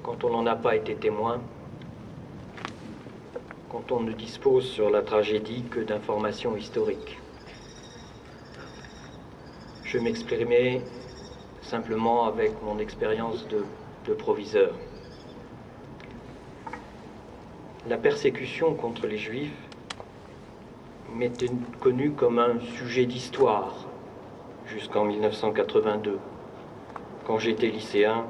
quand on n'en a pas été témoin, quand on ne dispose sur la tragédie que d'informations historiques. Je m'exprimais simplement avec mon expérience de proviseur. La persécution contre les Juifs m'était connue comme un sujet d'histoire jusqu'en 1982. Quand j'étais lycéen,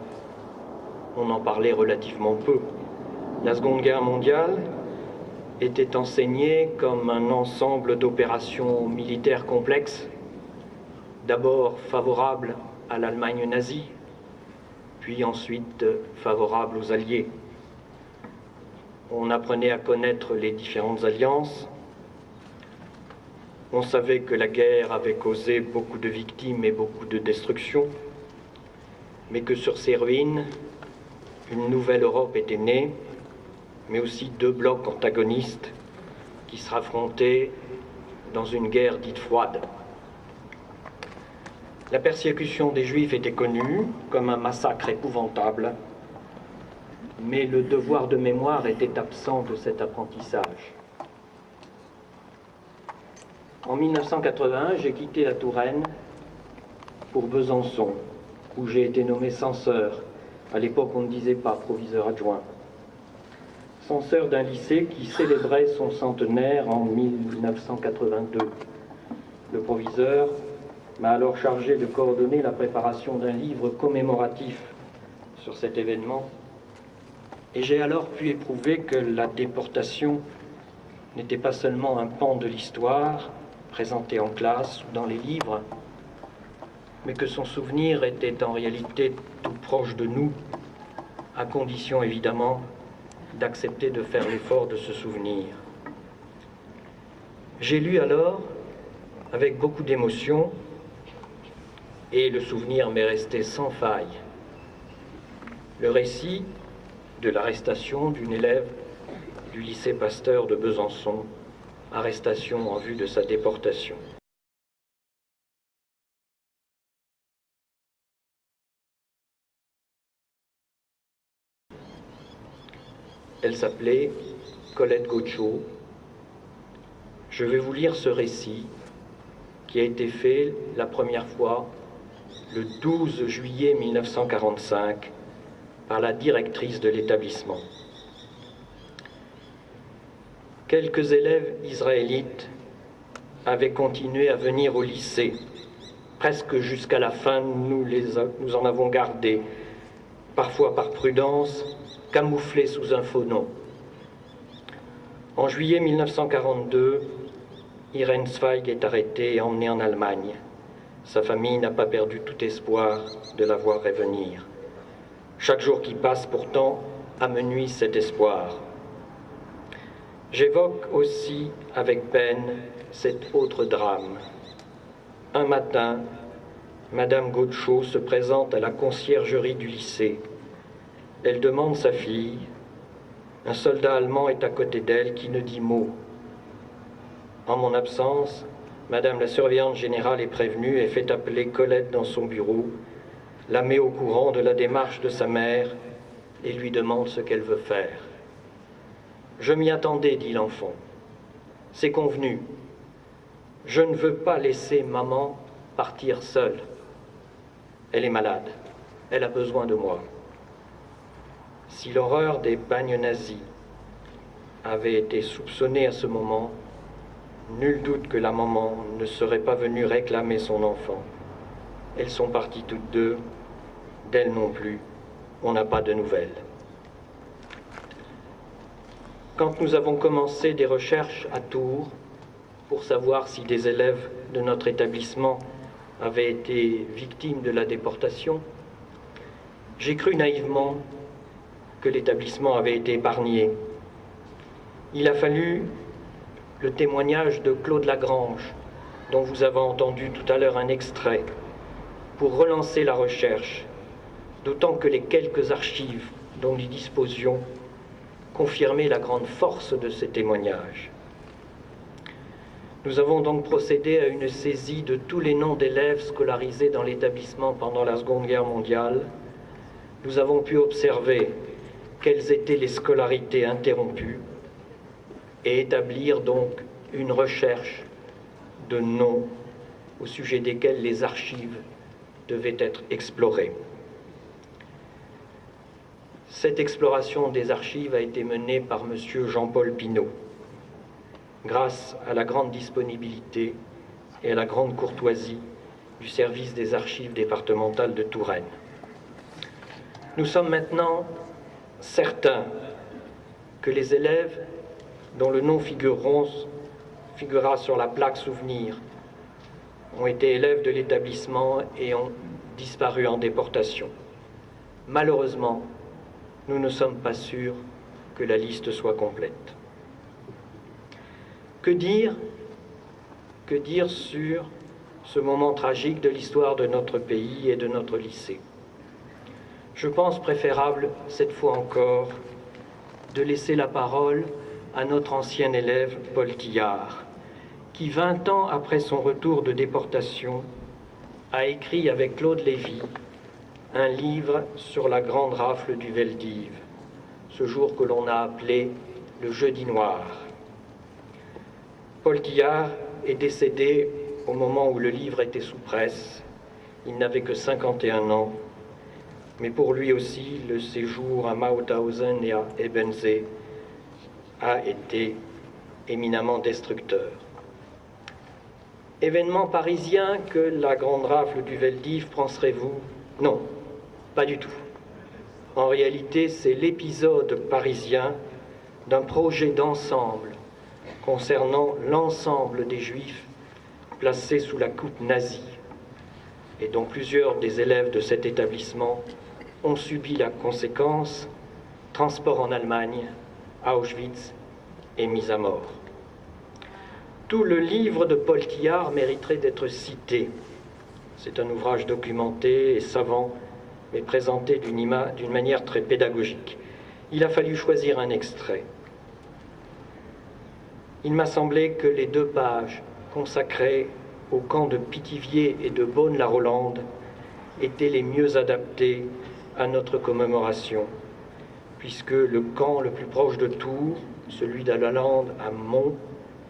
on en parlait relativement peu. La Seconde Guerre mondiale était enseignée comme un ensemble d'opérations militaires complexes, d'abord favorables à l'Allemagne nazie, puis ensuite favorables aux Alliés. On apprenait à connaître les différentes alliances. On savait que la guerre avait causé beaucoup de victimes et beaucoup de destruction, mais que sur ces ruines, une nouvelle Europe était née, mais aussi deux blocs antagonistes qui se affrontaient dans une guerre dite froide. La persécution des Juifs était connue comme un massacre épouvantable, mais le devoir de mémoire était absent de cet apprentissage. En 1981, j'ai quitté la Touraine pour Besançon, où j'ai été nommé censeur. À l'époque, on ne disait pas proviseur adjoint. Censeur d'un lycée qui célébrait son centenaire en 1982. Le proviseur m'a alors chargé de coordonner la préparation d'un livre commémoratif sur cet événement. Et j'ai alors pu éprouver que la déportation n'était pas seulement un pan de l'histoire présenté en classe ou dans les livres, mais que son souvenir était en réalité tout proche de nous, à condition évidemment d'accepter de faire l'effort de se souvenir. J'ai lu alors, avec beaucoup d'émotion, et le souvenir m'est resté sans faille, le récit de l'arrestation d'une élève du lycée Pasteur de Besançon, arrestation en vue de sa déportation. Elle s'appelait Colette Gaucho. Je vais vous lire ce récit qui a été fait la première fois le 12 juillet 1945 par la directrice de l'établissement. Quelques élèves israélites avaient continué à venir au lycée. Presque jusqu'à la fin, nous en avons gardé, parfois par prudence, camouflés sous un faux nom. En juillet 1942, Irène Zweig est arrêtée et emmenée en Allemagne. Sa famille n'a pas perdu tout espoir de la voir revenir. Chaque jour qui passe, pourtant, amenuise cet espoir. J'évoque aussi avec peine cet autre drame. Un matin, Madame Gaucho se présente à la conciergerie du lycée. Elle demande sa fille. Un soldat allemand est à côté d'elle qui ne dit mot. En mon absence, Madame la surveillante générale est prévenue et fait appeler Colette dans son bureau, la met au courant de la démarche de sa mère et lui demande ce qu'elle veut faire. « Je m'y attendais, dit l'enfant. C'est convenu. Je ne veux pas laisser maman partir seule. Elle est malade. Elle a besoin de moi. » Si l'horreur des bagnes nazis avait été soupçonnée à ce moment, nul doute que la maman ne serait pas venue réclamer son enfant. Elles sont parties toutes deux. D'elle non plus, on n'a pas de nouvelles. Quand nous avons commencé des recherches à Tours pour savoir si des élèves de notre établissement avaient été victimes de la déportation, j'ai cru naïvement que l'établissement avait été épargné. Il a fallu le témoignage de Claude Lagrange, dont vous avez entendu tout à l'heure un extrait, pour relancer la recherche, d'autant que les quelques archives dont nous disposions confirmaient la grande force de ces témoignages. Nous avons donc procédé à une saisie de tous les noms d'élèves scolarisés dans l'établissement pendant la Seconde Guerre mondiale. Nous avons pu observer quelles étaient les scolarités interrompues et établir donc une recherche de noms au sujet desquels les archives devaient être explorées. Cette exploration des archives a été menée par M. Jean-Paul Pinault, grâce à la grande disponibilité et à la grande courtoisie du service des archives départementales de Touraine. Nous sommes maintenant certains que les élèves dont le nom figurera sur la plaque souvenir ont été élèves de l'établissement et ont disparu en déportation. Malheureusement, nous ne sommes pas sûrs que la liste soit complète. Que dire sur ce moment tragique de l'histoire de notre pays et de notre lycée? Je pense préférable, cette fois encore, de laisser la parole à notre ancien élève Paul Quillard, qui 20 ans après son retour de déportation a écrit avec Claude Lévy un livre sur la grande rafle du Veldiv, ce jour que l'on a appelé le Jeudi noir. Paul Quillard est décédé au moment où le livre était sous presse. Il n'avait que 51 ans, mais pour lui aussi, le séjour à Mauthausen et à Ebensee a été éminemment destructeur. Événement parisien que la grande rafle du Veldiv, penserez-vous? Non, pas du tout. En réalité, c'est l'épisode parisien d'un projet d'ensemble concernant l'ensemble des Juifs placés sous la coupe nazie et dont plusieurs des élèves de cet établissement ont subi la conséquence, transport en Allemagne, à Auschwitz et mise à mort. Tout le livre de Paul Quillard mériterait d'être cité. C'est un ouvrage documenté et savant, mais présenté d'une manière très pédagogique. Il a fallu choisir un extrait. Il m'a semblé que les 2 pages consacrées au camp de Pithiviers et de Beaune-la-Rolande étaient les mieux adaptées à notre commémoration, puisque le camp le plus proche de Tours, celui d'Alalande à Mont,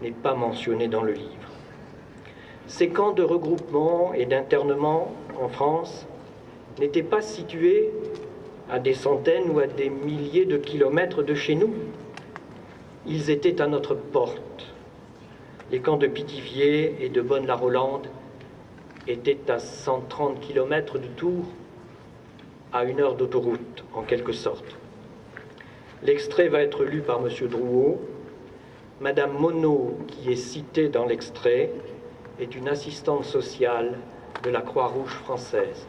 n'est pas mentionné dans le livre. Ces camps de regroupement et d'internement en France n'étaient pas situés à des centaines ou à des milliers de kilomètres de chez nous. Ils étaient à notre porte. Les camps de Pithiviers et de Beaune-la-Rolande étaient à 130 kilomètres de Tours, à 1 heure d'autoroute, en quelque sorte. L'extrait va être lu par M. Drouot. Madame Monod, qui est citée dans l'extrait, est une assistante sociale de la Croix-Rouge française.